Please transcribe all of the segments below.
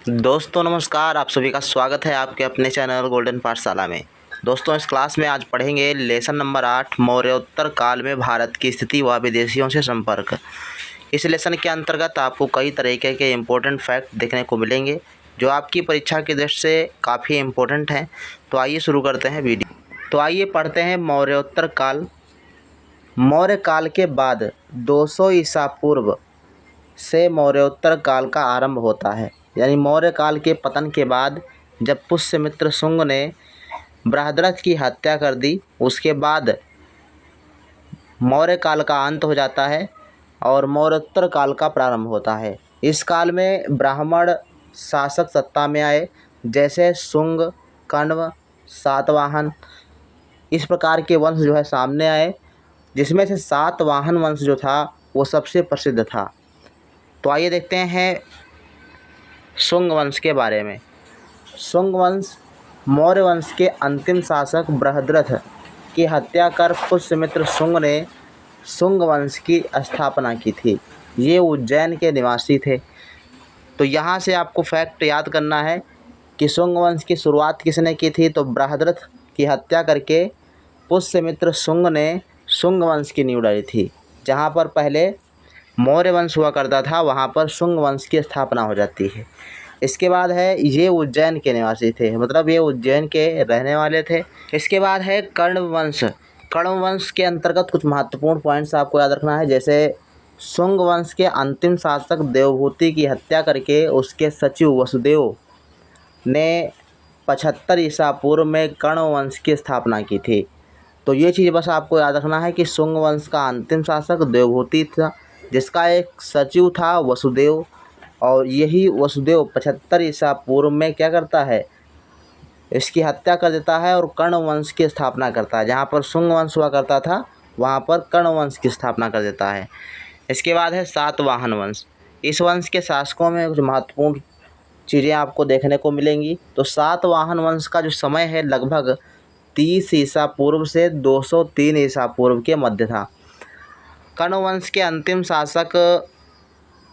दोस्तों नमस्कार, आप सभी का स्वागत है आपके अपने चैनल गोल्डन पाठशाला में। दोस्तों इस क्लास में आज पढ़ेंगे लेसन नंबर 8 मौर्योत्तर काल में भारत की स्थिति व विदेशियों से संपर्क। इस लेसन के अंतर्गत आपको कई तरीके के इम्पोर्टेंट फैक्ट देखने को मिलेंगे जो आपकी परीक्षा की दृष्टि से काफ़ी इम्पोर्टेंट हैं। तो आइए शुरू करते हैं वीडियो। तो आइए पढ़ते हैं मौर्योत्तर काल। मौर्य काल के बाद 200 ईसा पूर्व से मौर्योत्तर काल का आरंभ होता है। यानी मौर्य काल के पतन के बाद जब पुष्यमित्र शुंग ने बृहद्रथ की हत्या कर दी, उसके बाद मौर्य काल का अंत हो जाता है और मौर्योत्तर काल का प्रारंभ होता है। इस काल में ब्राह्मण शासक सत्ता में आए, जैसे शुंग, कण्व, सातवाहन, इस प्रकार के वंश जो है सामने आए, जिसमें से सातवाहन वंश जो था वो सबसे प्रसिद्ध था। तो आइए देखते हैं शुंग वंश के बारे में। शुंग वंश मौर्य वंश के अंतिम शासक बृहद्रथ की हत्या कर पुष्यमित्र शुंग ने शुंग वंश की स्थापना की थी। ये उज्जैन के निवासी थे। तो यहाँ से आपको फैक्ट याद करना है कि शुंग वंश की शुरुआत किसने की थी। तो बृहद्रथ की हत्या करके पुष्यमित्र शुंग ने शुंग वंश की नींव डाली थी। जहाँ पर पहले मौर्य वंश हुआ करता था, वहाँ पर शुंग वंश की स्थापना हो जाती है। इसके बाद है ये उज्जैन के निवासी थे, मतलब ये उज्जैन के रहने वाले थे। इसके बाद है कर्ण वंश। कर्ण वंश के अंतर्गत कुछ महत्वपूर्ण पॉइंट्स आपको याद रखना है, जैसे शुंग वंश के अंतिम शासक देवभूति की हत्या करके उसके सचिव वसुदेव ने 75 ईसा पूर्व में कर्ण वंश की स्थापना की थी। तो ये चीज़ बस आपको याद रखना है कि शुंग वंश का अंतिम शासक देवभूति था, जिसका एक सचिव था वसुदेव, और यही वसुदेव 75 ईसा पूर्व में क्या करता है, इसकी हत्या कर देता है और कर्ण वंश की स्थापना करता है। जहाँ पर शुंग वंश हुआ करता था, वहाँ पर कर्ण वंश की स्थापना कर देता है। इसके बाद है सातवाहन वंश। इस वंश के शासकों में कुछ महत्वपूर्ण चीज़ें आपको देखने को मिलेंगी। तो सातवाहन वंश का जो समय है लगभग 30 ईसा पूर्व से 203 ईसा पूर्व के मध्य था। कर्ण वंश के अंतिम शासक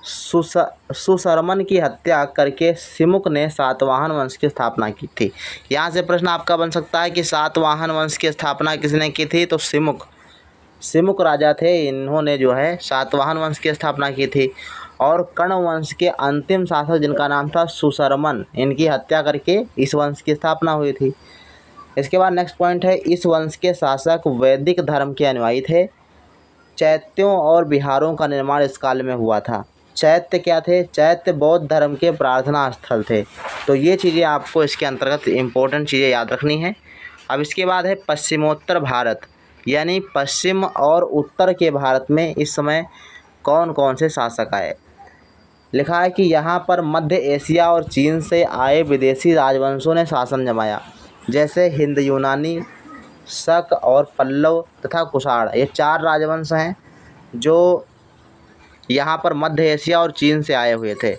सुशर्मन की हत्या करके सिमुक ने सातवाहन वंश की स्थापना की थी। यहाँ से प्रश्न आपका बन सकता है कि सातवाहन वंश की स्थापना किसने की थी। तो सिमुक राजा थे, इन्होंने जो है सातवाहन वंश की स्थापना की थी। और कर्ण वंश के अंतिम शासक जिनका नाम था सुशर्मन, इनकी हत्या करके इस वंश की स्थापना हुई थी। इसके बाद नेक्स्ट पॉइंट है, इस वंश के शासक वैदिक धर्म के अनुयायी थे। चैत्यों और विहारों का निर्माण इस काल में हुआ था। चैत्य क्या थे? चैत्य बौद्ध धर्म के प्रार्थना स्थल थे। तो ये चीज़ें आपको इसके अंतर्गत इम्पोर्टेंट चीज़ें याद रखनी हैं। अब इसके बाद है पश्चिमोत्तर भारत, यानी पश्चिम और उत्तर के भारत में इस समय कौन कौन से शासक आए। लिखा है कि यहाँ पर मध्य एशिया और चीन से आए विदेशी राजवंशों ने शासन जमाया, जैसे हिंद यूनानी, शक और पल्लव तथा कुषाण। ये 4 राजवंश हैं जो यहाँ पर मध्य एशिया और चीन से आए हुए थे,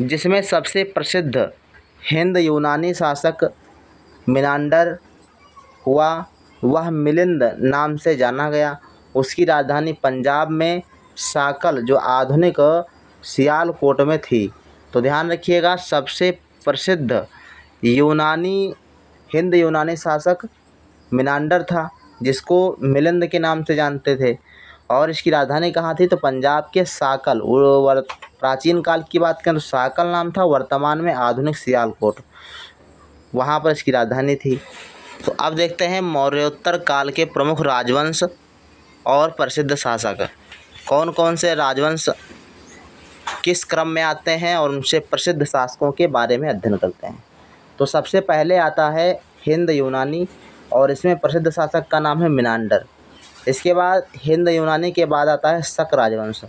जिसमें सबसे प्रसिद्ध हिंद यूनानी शासक मिनांडर हुआ। वह मिलिंद नाम से जाना गया। उसकी राजधानी पंजाब में साकल, जो आधुनिक सियालकोट में थी। तो ध्यान रखिएगा, सबसे प्रसिद्ध हिंद यूनानी शासक मिनांडर था, जिसको मिलिंद के नाम से जानते थे, और इसकी राजधानी कहाँ थी? तो पंजाब के साकल। प्राचीन काल की बात करें तो साकल नाम था, वर्तमान में आधुनिक सियालकोट, वहाँ पर इसकी राजधानी थी। तो अब देखते हैं मौर्योत्तर काल के प्रमुख राजवंश और प्रसिद्ध शासक कौन कौन से राजवंश किस क्रम में आते हैं, और उनसे प्रसिद्ध शासकों के बारे में अध्ययन करते हैं। तो सबसे पहले आता है हिंद यूनानी, और इसमें प्रसिद्ध शासक का नाम है मिनांडर। इसके बाद हिंद यूनानी के बाद आता है शक राजवंश।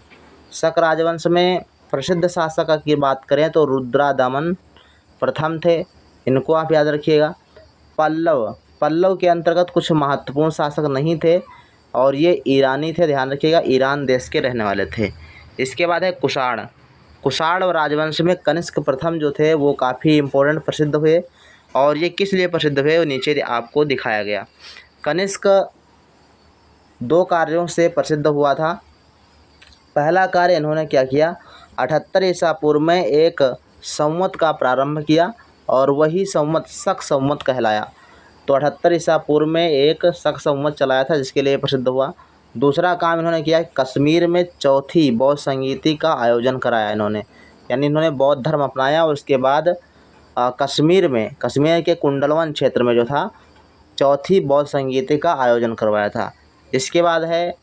शक राजवंश में प्रसिद्ध शासक की बात करें तो रुद्रादमन प्रथम थे, इनको आप याद रखिएगा। पल्लव के अंतर्गत कुछ महत्वपूर्ण शासक नहीं थे, और ये ईरानी थे, ध्यान रखिएगा, ईरान देश के रहने वाले थे। इसके बाद है कुषाण राजवंश में कनिष्क प्रथम जो थे वो काफ़ी इम्पोर्टेंट प्रसिद्ध हुए, और ये किस लिए प्रसिद्ध हुए वो नीचे आपको दिखाया गया। कनिष्क 2 कार्यों से प्रसिद्ध हुआ था। पहला कार्य इन्होंने क्या किया, 78 ईसा पूर्व में एक संवत का प्रारंभ किया और वही संवत शक संवत कहलाया। तो 78 ईसा पूर्व में एक शक संवत चलाया था जिसके लिए प्रसिद्ध हुआ। दूसरा काम इन्होंने किया, कश्मीर में चौथी बौद्ध संगीति का आयोजन कराया इन्होंने, यानी इन्होंने बौद्ध धर्म अपनाया और उसके बाद कश्मीर के कुंडलवन क्षेत्र में जो था चौथी बौद्ध संगीति का आयोजन करवाया था। इसके बाद है,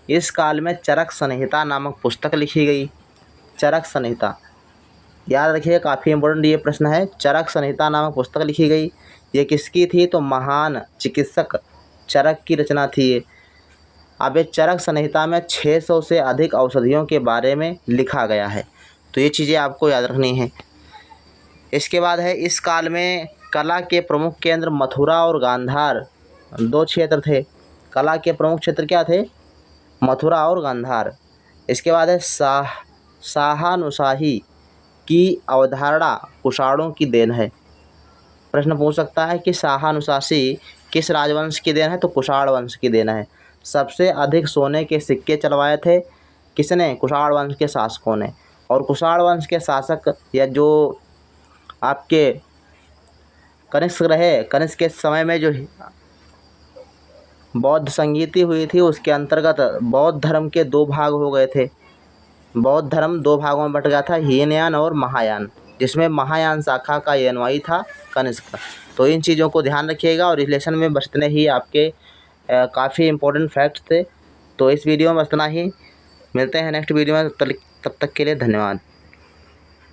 इस काल में चरक संहिता नामक पुस्तक लिखी गई। चरक संहिता याद रखिए, काफ़ी इंपॉर्टेंट ये प्रश्न है। चरक संहिता नामक पुस्तक लिखी गई, ये किसकी थी? तो महान चिकित्सक चरक की रचना थी ये। अब ये चरक संहिता में 600 से अधिक औषधियों के बारे में लिखा गया है, तो ये चीज़ें आपको याद रखनी है। इसके बाद है, इस काल में कला के प्रमुख केंद्र मथुरा और गांधार 2 क्षेत्र थे। कला के प्रमुख क्षेत्र क्या थे? मथुरा और गांधार। इसके बाद है, शाहानुशाही की अवधारणा कुषाणों की देन है। प्रश्न पूछ सकता है कि शाहानुशाही किस राजवंश की देन है? तो कुषाण वंश की देन है। सबसे अधिक सोने के सिक्के चलवाए थे किसने? कुषाण वंश के शासकों ने। और कुषाण वंश के शासक या जो आपके कनिष्क रहे, कनिष्क के समय में जो बौद्ध संगीति हुई थी उसके अंतर्गत बौद्ध धर्म के 2 भाग हो गए थे। बौद्ध धर्म 2 भागों में बट गया था, हीनयान और महायान, जिसमें महायान शाखा का ये अनुयायी था कनिष्क। तो इन चीज़ों को ध्यान रखिएगा और इस लेसन में बस इतने ही आपके काफ़ी इंपॉर्टेंट फैक्ट्स थे। तो इस वीडियो में बस इतना ही, मिलते हैं नेक्स्ट वीडियो में, तब तक के लिए धन्यवाद।